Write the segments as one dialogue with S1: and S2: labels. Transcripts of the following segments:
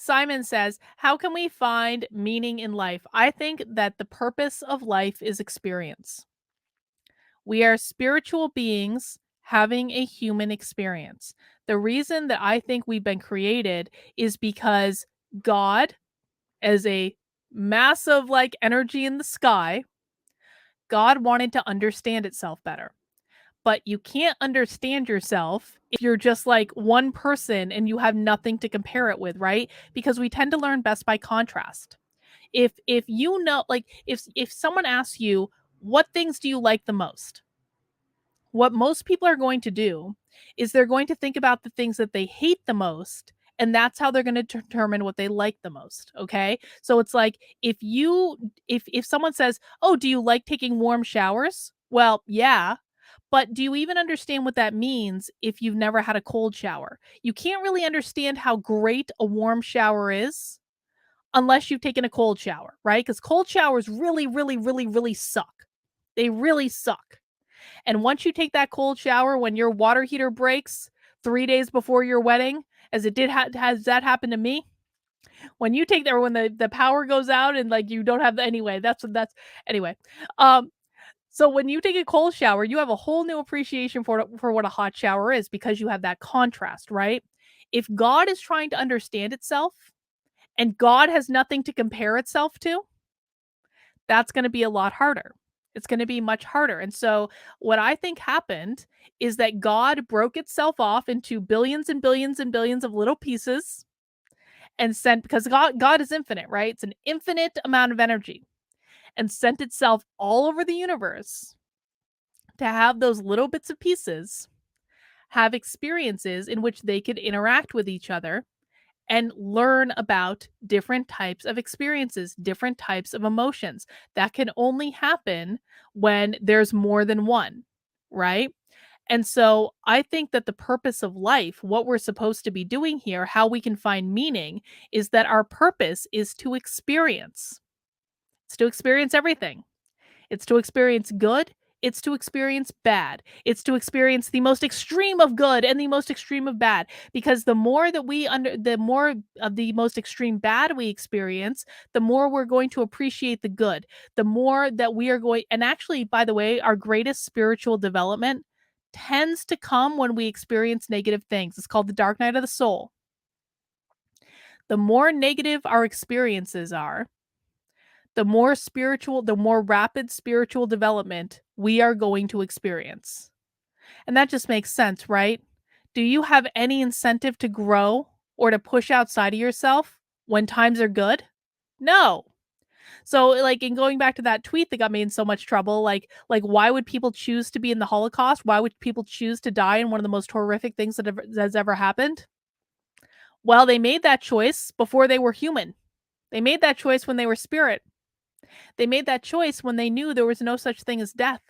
S1: Simon says, how can we find meaning in life? I think that the purpose of life is experience. We are spiritual beings having a human experience. The reason that I think we've been created is because God, as a massive like energy in the sky, God wanted to understand itself better. But you can't understand yourself if you're just like one person and you have nothing to compare it with, right? Because we tend to learn best by contrast. If you know, like if someone asks you, what things do you like the most? What most people are going to do is they're going to think about the things that they hate the most, and that's how they're going to determine what they like the most. Okay, so it's like if someone says, oh, do you like taking warm showers? Well, yeah, but do you even understand what that means if you've never had a cold shower? You can't really understand how great a warm shower is unless you've taken a cold shower, right? Because cold showers really, really, really, really suck. They really suck. And once you take that cold shower, when your water heater breaks 3 days before your wedding, as it did, has that happened to me? When you take there, when the power goes out and like you don't have anyway, that's anyway. Um, so when you take a cold shower, you have a whole new appreciation for what a hot shower is because you have that contrast, right? If God is trying to understand itself and God has nothing to compare itself to, that's going to be a lot harder. It's going to be much harder. And so, what I think happened is that God broke itself off into billions and billions and billions of little pieces and sent, because God is infinite, right? It's an infinite amount of energy, and sent itself all over the universe to have those little bits of pieces have experiences in which they could interact with each other and learn about different types of experiences, different types of emotions. That can only happen when there's more than one, right? And so I think that the purpose of life, what we're supposed to be doing here, how we can find meaning, is that our purpose is to experience. It's to experience everything. It's to experience good. It's to experience bad. It's to experience the most extreme of good and the most extreme of bad. Because the more of the most extreme bad we experience, the more we're going to appreciate the good. The more that we are going, and actually, by the way, our greatest spiritual development tends to come when we experience negative things. It's called the dark night of the soul. The more negative our experiences are, the more rapid spiritual development we are going to experience. And that just makes sense, right? Do you have any incentive to grow or to push outside of yourself when times are good? No. So like in going back to that tweet that got me in so much trouble, like why would people choose to be in the Holocaust? Why would people choose to die in one of the most horrific things has ever happened? Well, they made that choice before they were human. They made that choice when they were spirit. They made that choice when they knew there was no such thing as death.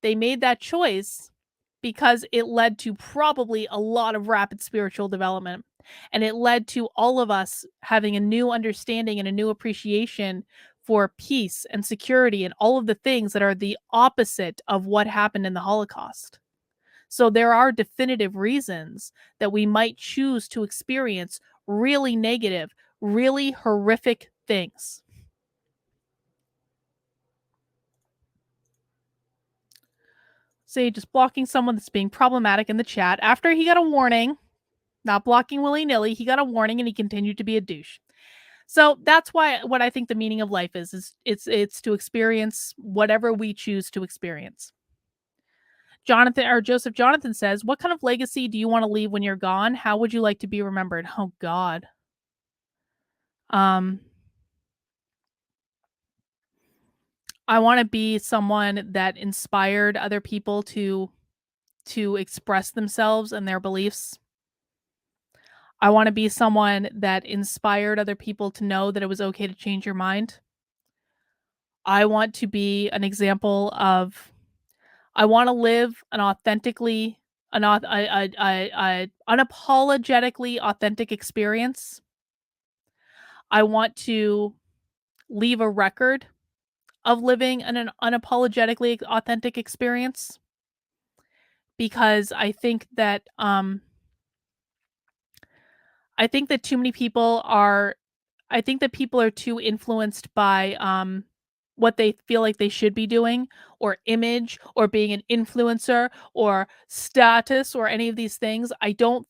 S1: They made that choice because it led to probably a lot of rapid spiritual development. And it led to all of us having a new understanding and a new appreciation for peace and security and all of the things that are the opposite of what happened in the Holocaust. So there are definitive reasons that we might choose to experience really negative, really horrific things. Say just blocking someone that's being problematic in the chat after he got a warning, not blocking willy-nilly. He got a warning and he continued to be a douche. So that's why what I think the meaning of life is it's to experience whatever we choose to experience. Joseph Jonathan says, what kind of legacy do you want to leave when you're gone? How would you like to be remembered? Oh God. I want to be someone that inspired other people to express themselves and their beliefs. I want to be someone that inspired other people to know that it was okay to change your mind. I want to be an example of I want to live an unapologetically authentic experience. I want to leave a record of living an unapologetically authentic experience because I think that I think that too many people are I think that people are too influenced by, what they feel like they should be doing, or image, or being an influencer, or status, or any of these things. I don't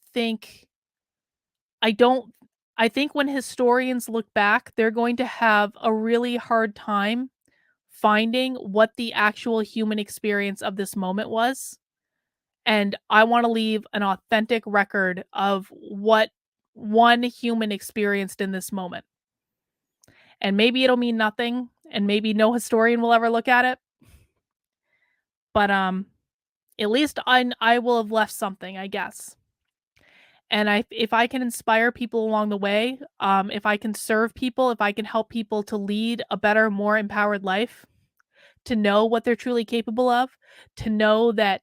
S1: I think when historians look back, they're going to have a really hard time finding what the actual human experience of this moment was, and I wanna leave an authentic record of what one human experienced in this moment. And maybe it'll mean nothing, and maybe no historian will ever look at it, but, at least I will have left something, I guess. And if I can inspire people along the way, if I can serve people, if I can help people to lead a better, more empowered life, to know what they're truly capable of, to know that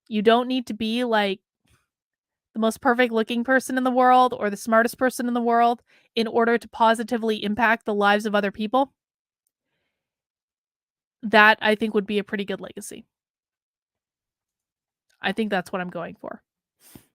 S1: you don't need to be like the most perfect looking person in the world or the smartest person in the world in order to positively impact the lives of other people, that I think would be a pretty good legacy. I think that's what I'm going for.